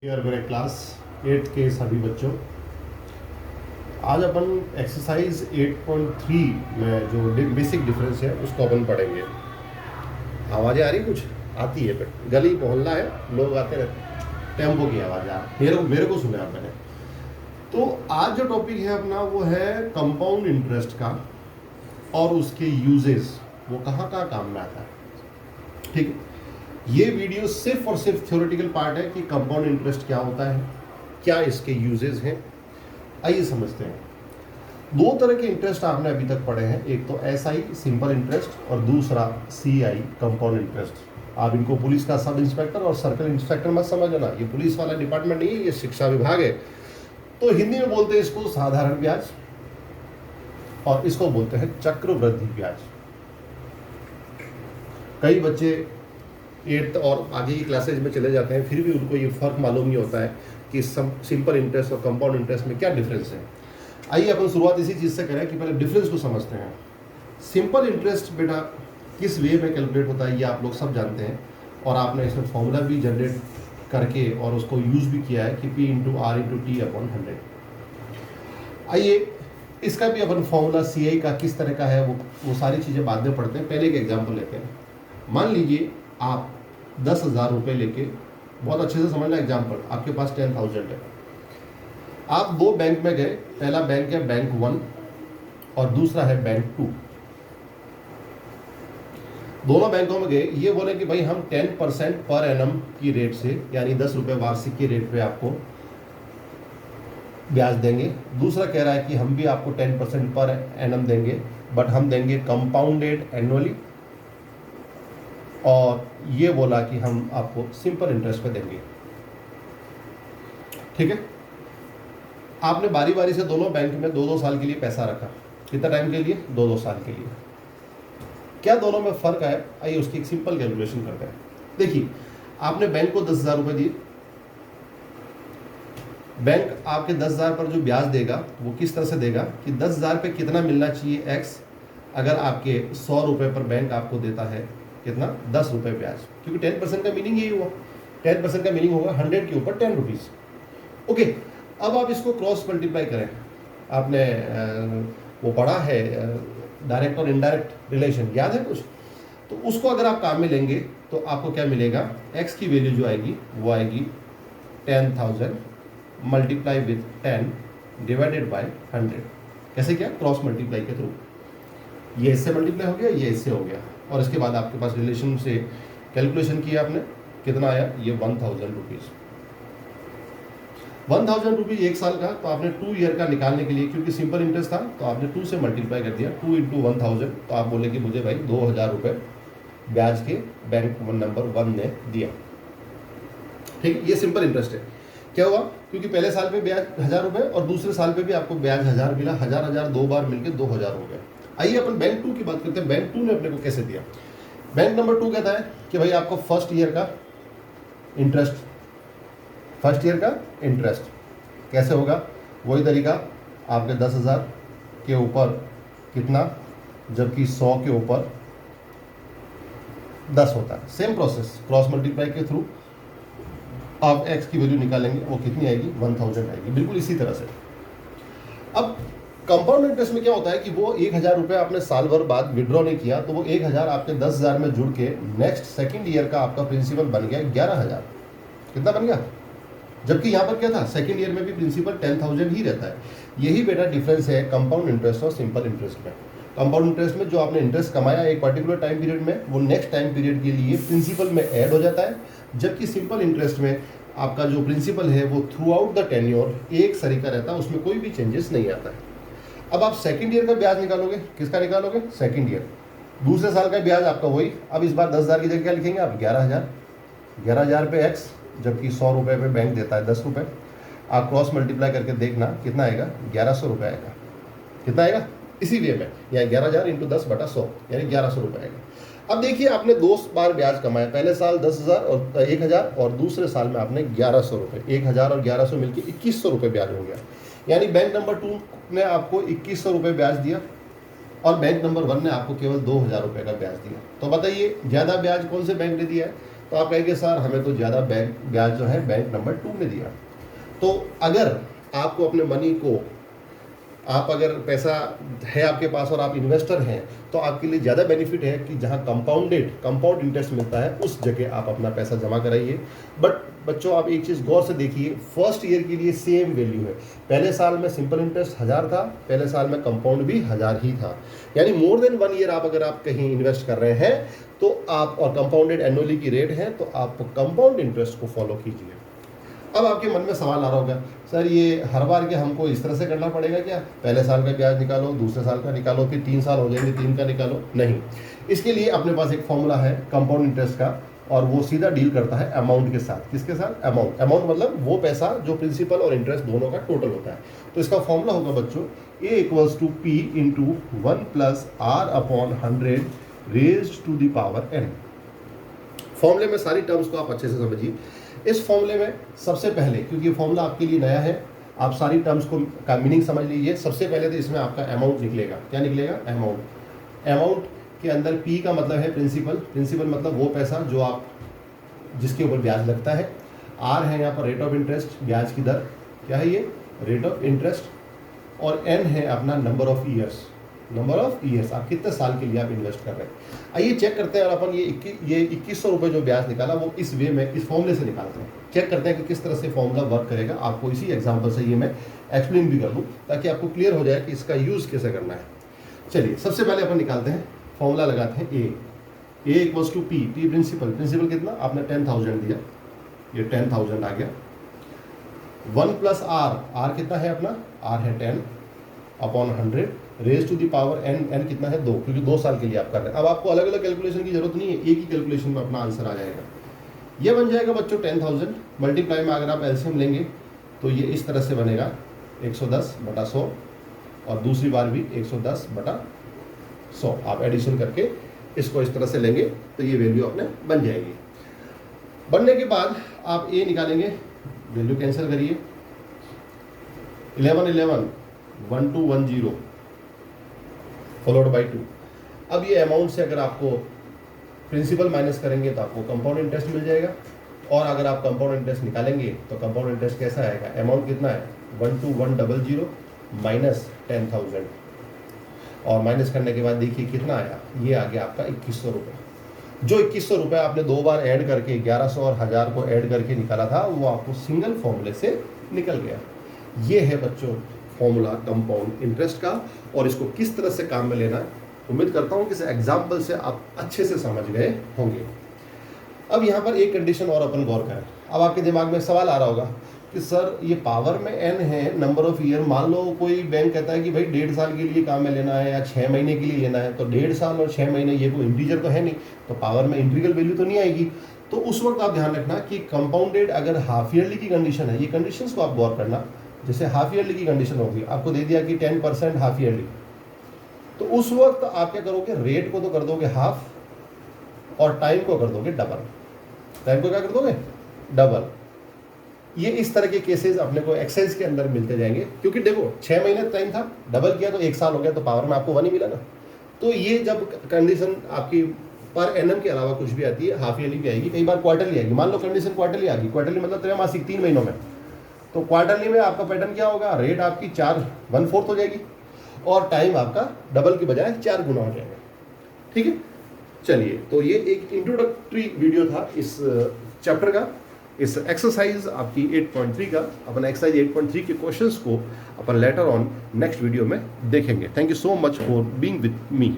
यार मेरे क्लास 8 के सभी बच्चों, आज अपन एक्सरसाइज 8.3 में जो बेसिक डिफरेंस है उसको अपन पढ़ेंगे। आवाज़ें आ रही कुछ आती है, बट गली मोहल्ला है, लोग आते रहते, टेम्पो की आवाज़ आ मेरे को सुने आप मैंने। तो आज जो टॉपिक है अपना वो है कंपाउंड इंटरेस्ट का और उसके यूजेस, वो कहाँ कहाँ काम में आता है। ठीक है, ये वीडियो सिर्फ और सिर्फ थ्योरेटिकल पार्ट है कि कंपाउंड इंटरेस्ट क्या होता है, क्या इसके यूजेस हैं। आइए समझते हैं। दो तरह के इंटरेस्ट आपने अभी तक पढ़े हैं, एक तो एसआई सिंपल इंटरेस्ट और दूसरा सीआई कंपाउंड इंटरेस्ट। आप इनको पुलिस का सब इंस्पेक्टर और सर्कल इंस्पेक्टर मत समझना, ये पुलिस वाला डिपार्टमेंट नहीं है, ये शिक्षा विभाग है। तो हिंदी में बोलते हैं इसको साधारण ब्याज और इसको बोलते हैं चक्रवृद्धि ब्याज। कई बच्चे 8th और आगे की क्लासेज में चले जाते हैं, फिर भी उनको ये फ़र्क मालूम नहीं होता है कि सिंपल इंटरेस्ट और कंपाउंड इंटरेस्ट में क्या डिफरेंस है। आइए अपन शुरुआत इसी चीज़ से करें कि पहले डिफरेंस को समझते हैं। सिंपल इंटरेस्ट बेटा किस वे में कैलकुलेट होता है ये आप लोग सब जानते हैं, और आपने इसमें फॉर्मूला भी जनरेट करके और उसको यूज़ भी किया है कि P into R into T upon 100। आइए इसका भी अपन फॉर्मूला CI का किस तरह का है वो सारी चीज़ें बाद में पढ़ते हैं। पहले एक एग्जाम्पल लेते हैं। मान लीजिए आप 10,000 रुपये लेके, बहुत अच्छे से समझना एग्जाम्पल, आपके पास 10,000 है। आप दो बैंक में गए, पहला बैंक है बैंक 1 और दूसरा है बैंक 2। दोनों बैंकों में गए, ये बोले कि भाई हम 10% पर एनम की रेट से, यानी 10 रुपये वार्षिक की रेट पे आपको ब्याज देंगे। दूसरा कह रहा है कि हम भी आपको 10% पर एनम देंगे, बट हम देंगे कंपाउंडेड एनुअली, और ये बोला कि हम आपको सिंपल इंटरेस्ट पे देंगे। ठीक है, आपने बारी बारी से दोनों बैंक में 2-2 साल के लिए पैसा रखा। कितना टाइम के लिए? 2-2 साल के लिए। क्या दोनों में फ़र्क है? आइए उसकी एक सिंपल कैलकुलेशन करते हैं। देखिए, आपने बैंक को 10,000 रुपये दिए। बैंक आपके 10,000 पर जो ब्याज देगा वो किस तरह से देगा कि 10,000 पे कितना मिलना चाहिए x, अगर आपके 100 रुपये पर बैंक आपको देता है कितना? 10 रुपये ब्याज, क्योंकि 10% का मीनिंग यही हुआ। 10% का मीनिंग होगा 100 के ऊपर 10 रुपीज़। ओके, अब आप इसको क्रॉस मल्टीप्लाई करें। आपने वो पढ़ा है डायरेक्ट और इनडायरेक्ट रिलेशन, याद है कुछ? तो उसको अगर आप काम में लेंगे तो आपको क्या मिलेगा? x की वैल्यू जो आएगी वो आएगी 10,000 मल्टीप्लाई विथ 10 डिवाइडेड बाय 100। कैसे किया? क्रॉस मल्टीप्लाई के थ्रू। ये इससे मल्टीप्लाई हो गया, ये इससे हो गया, और इसके बाद आपके पास रिलेशन से कैलकुलेशन किया आपने, कितना आया? ये 1,000 रुपीज़। 1,000 रुपीज़ एक साल का, तो आपने 2 ईयर का निकालने के लिए, क्योंकि सिंपल इंटरेस्ट था तो आपने 2 से मल्टीप्लाई कर दिया, 2 इंटू 1,000, तो आप बोले कि मुझे भाई 2,000 रुपये ब्याज के बैंक नंबर 1 ने दिया। ठीक है, ये सिंपल इंटरेस्ट है। क्या हुआ? क्योंकि पहले साल पे ब्याज 1,000 रुपये और दूसरे साल पे भी आपको ब्याज 1,000 मिला, 1,000 दो बार मिलकर 2,000 हो गया। आइए अपन बैंक 2 की बात करते हैं। बैंक 2 ने अपने को कैसे दिया? बैंक नंबर 2 कहता है कि भाई आपको फर्स्ट ईयर का इंटरेस्ट कैसे होगा? वही तरीका, आपके 10,000 के ऊपर कितना, जबकि 100 के ऊपर 10 होता है। सेम प्रोसेस, क्रॉस मल्टीप्लाई के थ्रू आप x की वैल्यू निकालेंगे, वो कितनी आएगी? 1,000 आएगी। बिल्कुल इसी तरह से। अब कंपाउंड इंटरेस्ट में क्या होता है कि वो 1,000 रुपये आपने साल भर बाद विड्रॉ नहीं किया, तो वो 1,000 आपके 10,000 में जुड़ के नेक्स्ट सेकंड ईयर का आपका प्रिंसिपल बन गया 11,000। कितना बन गया? जबकि यहाँ पर क्या था? सेकंड ईयर में भी प्रिंसिपल 10,000 ही रहता है। यही बेटा डिफरेंस है कंपाउंड इंटरेस्ट और सिंपल इंटरेस्ट में। कंपाउंड इंटरेस्ट में जो आपने इंटरेस्ट कमाया एक पर्टिकुलर टाइम पीरियड में, वो नेक्स्ट टाइम पीरियड के लिए प्रिंसिपल में ऐड हो जाता है, जबकि सिंपल इंटरेस्ट में आपका जो प्रिंसिपल है वो थ्रू आउट द टेन्योर एक सरीका रहता है, उसमें कोई भी चेंजेस नहीं आता है। अब आप सेकंड ईयर का ब्याज निकालोगे, किसका निकालोगे? Second year. दूसरे साल का ब्याज आपका वही, अब इस बार 10,000 की जगह क्या लिखेंगे आप? 11,000। 11,000 पे x, जबकि 100 रुपये पे बैंक देता है 10 रुपये। आप क्रॉस मल्टीप्लाई करके देखना कितना आएगा? 1,100 रुपये आएगा। कितना आएगा? इसी वे में, या 11,000 इंटू 10/100 यानी 1,100 रुपये आएगा। अब देखिए, आपने 2 बार ब्याज कमाया, पहले साल 10,000 और 1,000, और दूसरे साल में आपने 1,100 रुपये। 1,000 और 1,100 मिलकर 2,100 रुपये ब्याज हो गया। यानी बैंक नंबर 2 ने आपको 2,100 रुपये ब्याज दिया और बैंक नंबर 1 ने आपको केवल 2,000 रुपये का ब्याज दिया। तो बताइए ज़्यादा ब्याज कौन से बैंक ने दिया है? तो आप कहेंगे सर हमें तो ज़्यादा बैंक ब्याज जो है बैंक नंबर 2 में दिया। तो अगर आपको अपने मनी को, आप अगर पैसा है आपके पास और आप इन्वेस्टर हैं, तो आपके लिए ज़्यादा बेनिफिट है कि जहां कंपाउंड इंटरेस्ट मिलता है उस जगह आप अपना पैसा जमा कराइए। बट बच्चों आप एक चीज़ गौर से देखिए, फर्स्ट ईयर के लिए सेम वैल्यू है। पहले साल में सिंपल इंटरेस्ट 1000 था, पहले साल में कंपाउंड भी 1000 ही था। यानी मोर देन 1 ईयर अगर आप कहीं इन्वेस्ट कर रहे हैं तो आप, और कंपाउंडेड एनुअली की रेट है, तो आप कंपाउंड इंटरेस्ट को फॉलो कीजिए। अब आपके मन में सवाल आ रहा होगा, सर ये हर बार के हमको इस तरह से करना पड़ेगा क्या? पहले साल का ब्याज निकालो, दूसरे साल का निकालो, फिर 3 साल हो जाएंगे 3 का निकालो? नहीं, इसके लिए अपने पास एक फॉर्मूला है कंपाउंड इंटरेस्ट का, और वो सीधा डील करता है अमाउंट के साथ। किसके साथ? अमाउंट मतलब वो पैसा जो प्रिंसिपल और इंटरेस्ट दोनों का टोटल होता है। तो इसका फॉर्मूला होगा बच्चों A = P × 1 + R/100 raised to the power n। फॉर्मूले में सारी टर्म्स को आप अच्छे से समझिए। इस फॉर्मूले में सबसे पहले, क्योंकि ये फॉर्मूला आपके लिए नया है, आप सारी टर्म्स को का मीनिंग समझ लीजिए। सबसे पहले तो इसमें आपका अमाउंट निकलेगा। क्या निकलेगा? अमाउंट के अंदर P का मतलब है प्रिंसिपल मतलब वो पैसा जो आप, जिसके ऊपर ब्याज लगता है। R है यहाँ पर रेट ऑफ इंटरेस्ट, ब्याज की दर। क्या है ये? Rate of interest. और N है अपना नंबर ऑफ ईयर्स, आप कितने साल के लिए आप इन्वेस्ट कर रहे हैं। आइए चेक करते हैं, और अपन ये 2100 रुपये जो ब्याज निकाला वो इस वे में, इस फॉर्मूले से निकालते हैं। चेक करते हैं कि किस तरह से फॉर्मूला वर्क करेगा। आपको इसी एग्जांपल से ये मैं एक्सप्लेन भी कर दूँ ताकि आपको क्लियर हो जाए कि इसका यूज़ कैसे करना है। चलिए सबसे पहले अपन निकालते हैं, फॉर्मूला लगाते हैं A = P प्रिंसिपल कितना? आपने 10,000 दिया, ये 10,000 आ गया। 1 + R कितना है अपना? R है 10/100 raise to the power n कितना है? 2, क्योंकि 2 साल के लिए आप कर रहे हैं। अब आपको अलग अलग कैलकुलेशन की जरूरत नहीं है, एक ही कैलकुलेशन में अपना आंसर आ जाएगा। ये बन जाएगा बच्चों 10,000 मल्टीप्लाई में अगर आप एलसीएम लेंगे तो ये इस तरह से बनेगा 110/100, और दूसरी बार भी 110/100। आप एडिशन करके इसको इस तरह से लेंगे तो ये वैल्यू अपने बन जाएगी। बनने के बाद आप ए निकालेंगे, वैल्यू कैंसिल करिए, 11 1210 फॉलोड बाई 2। अब ये अमाउंट से अगर आपको प्रिंसिपल माइनस करेंगे तो आपको कंपाउंड इंटरेस्ट मिल जाएगा, और अगर आप कंपाउंड इंटरेस्ट निकालेंगे तो कंपाउंड इंटरेस्ट कैसा आएगा? अमाउंट कितना है? 12100 माइनस 10,000, और माइनस करने के बाद देखिए कितना आया, ये आ गया आपका 2100 रुपये। जो 2100 रुपये आपने 2 बार ऐड करके 1100 और 1000 को ऐड करके निकाला था, वो आपको सिंगल फॉर्मूले से निकल गया। ये है बच्चों फॉर्मूला कंपाउंड इंटरेस्ट का, और इसको किस तरह से काम में लेना है उम्मीद करता हूँ कि इस एग्जाम्पल से आप अच्छे से समझ गए होंगे। अब यहाँ पर एक कंडीशन और अपन गौर करें। अब आपके दिमाग में सवाल आ रहा होगा कि सर ये पावर में n है, नंबर ऑफ ईयर, मान लो कोई बैंक कहता है कि भाई 1.5 साल के लिए काम में लेना है या 6 महीने के लिए लेना है, तो 1.5 साल और 6 महीने ये कोई इंटीजर तो है नहीं, तो पावर में इंटीग्रल वैल्यू तो नहीं आएगी। तो उस वक्त आप ध्यान रखना कि कंपाउंडेड अगर हाफ ईयरली की कंडीशन है, ये कंडीशंस को आप गौर करना। जैसे हाफ ईयरली की कंडीशन होगी, आपको दे दिया कि 10% हाफ ईयरली, तो उस वक्त आप क्या करोगे? रेट को तो कर दोगे हाफ, और टाइम को कर दोगे डबल। टाइम को क्या कर दोगे? डबल। ये इस तरह के केसेस अपने को एक्साइज के अंदर मिलते जाएंगे, क्योंकि देखो 6 महीने टाइम था, डबल किया तो 1 साल हो गया, तो पावर में आपको 1 ही मिला ना। तो ये जब कंडीशन आपकी पर एनम के अलावा कुछ भी आती है, हाफ ईयरली भी आएगी, कई बार क्वार्टरली आएगी। मान लो कंडीशन क्वार्टरली आ गई, क्वार्टरली मतलब त्रैमासिक 3 महीनों में, तो क्वार्टरली में आपका पैटर्न क्या होगा? रेट आपकी 1/4 हो जाएगी, और टाइम आपका डबल की बजाय 4 गुना हो जाएगा। ठीक है, चलिए, तो ये एक इंट्रोडक्टरी वीडियो था इस चैप्टर का। इस एक्सरसाइज आपकी 8.3 का, अपन एक्सरसाइज 8.3 के क्वेश्चंस को अपन लेटर ऑन नेक्स्ट वीडियो में देखेंगे। Thank you so much for being with me.